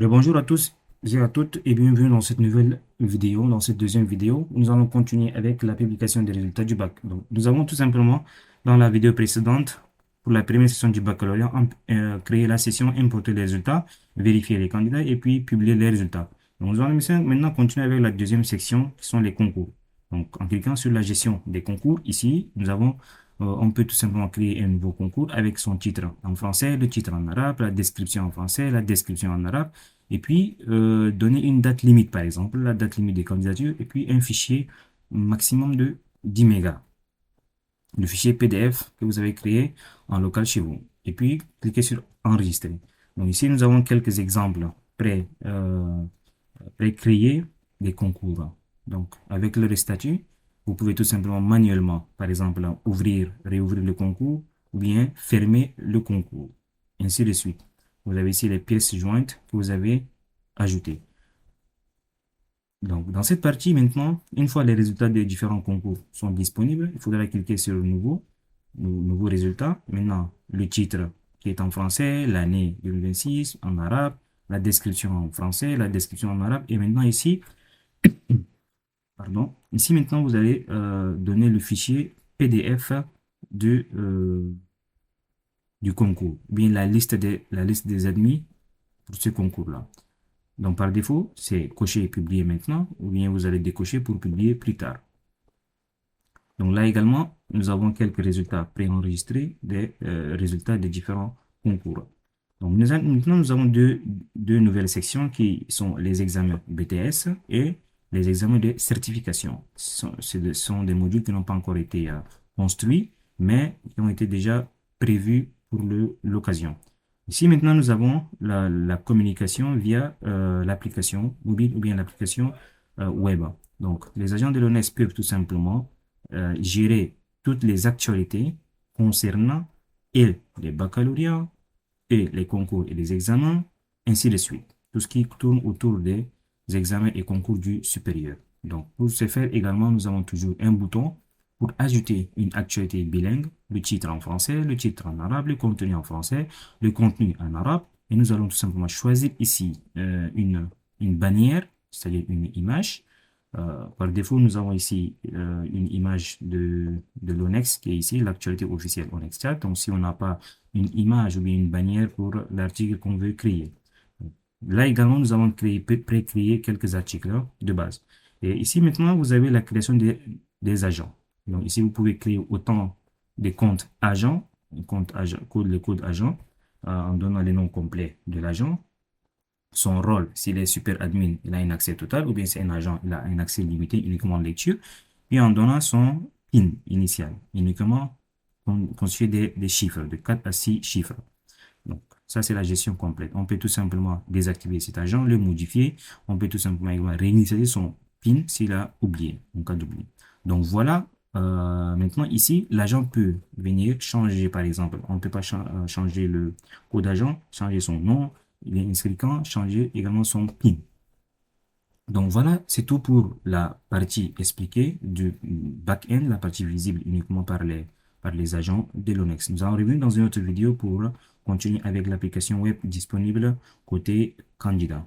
Bonjour à tous et à toutes et bienvenue dans cette nouvelle vidéo, dans cette deuxième vidéo. Nous allons continuer avec la publication des résultats du bac. Donc, nous avons tout simplement, dans la vidéo précédente, pour la première session du baccalauréat, créé la session importer les résultats, vérifier les candidats et puis publier les résultats. Donc, nous allons maintenant continuer avec la deuxième section qui sont les concours. Donc, en cliquant sur la gestion des concours, ici, on peut tout simplement créer un nouveau concours avec son titre en français, le titre en arabe, la description en français, la description en arabe et puis donner une date limite, par exemple, la date limite des candidatures, et puis un fichier maximum de 10 mégas, le fichier PDF que vous avez créé en local chez vous. Et puis, cliquez sur Enregistrer. Donc ici, nous avons quelques exemples pré-créés des concours. Donc, avec le statut, vous pouvez tout simplement manuellement, par exemple, ouvrir, réouvrir le concours, ou bien fermer le concours, ainsi de suite. Vous avez ici les pièces jointes que vous avez ajoutées. Donc, dans cette partie, maintenant, une fois les résultats des différents concours sont disponibles, il faudra cliquer sur le nouveau résultat. Maintenant, le titre qui est en français, l'année 2026 en arabe, la description en français, la description en arabe. Et maintenant, ici, pardon, ici, maintenant, vous allez donner le fichier PDF de, du concours, ou bien la liste des admis pour ce concours-là. Donc, par défaut, c'est cocher et publier maintenant, ou bien vous allez décocher pour publier plus tard. Donc là également, nous avons quelques résultats préenregistrés des résultats des différents concours. Donc maintenant, nous avons deux nouvelles sections qui sont les examens BTS et les examens de certification. Ce sont des modules qui n'ont pas encore été construits, mais qui ont été déjà prévus pour l'occasion. Ici, maintenant, nous avons la communication via l'application mobile ou bien l'application web. Donc, les agents de l'ONES peuvent tout simplement gérer toutes les actualités concernant et les baccalauréats et les concours et les examens, ainsi de suite. Tout ce qui tourne autour des examens et concours du supérieur. Donc, pour ce faire également, nous avons toujours un bouton pour ajouter une actualité bilingue, le titre en français, le titre en arabe, le contenu en français, le contenu en arabe. Et nous allons tout simplement choisir ici une bannière, c'est-à-dire une image. Par défaut, nous avons ici une image de l'ONEX qui est ici, l'actualité officielle ONEX Chat. Donc, si on n'a pas une image ou bien une bannière pour l'article qu'on veut créer. Là également, nous avons pré-créé quelques articles de base. Et ici maintenant, vous avez la création des agents. Donc ici, vous pouvez créer autant des comptes agents, le code agent, en donnant les noms complets de l'agent, son rôle, s'il est super admin, il a un accès total, ou bien c'est un agent, il a un accès limité uniquement en lecture, et en donnant son PIN initial, uniquement constitué des chiffres, de 4 à 6 chiffres. Donc, ça, c'est la gestion complète. On peut tout simplement désactiver cet agent, le modifier. On peut tout simplement réinitialiser son PIN s'il a oublié, en cas d'oubli. Donc, voilà. Maintenant, ici, l'agent peut venir changer, par exemple, on ne peut pas changer le code agent, changer son nom, il est inscrit quand, changer également son PIN. Donc voilà, c'est tout pour la partie expliquée du back-end, la partie visible uniquement par les agents de l'ONEX. Nous allons revenir dans une autre vidéo pour continuer avec l'application web disponible côté candidat.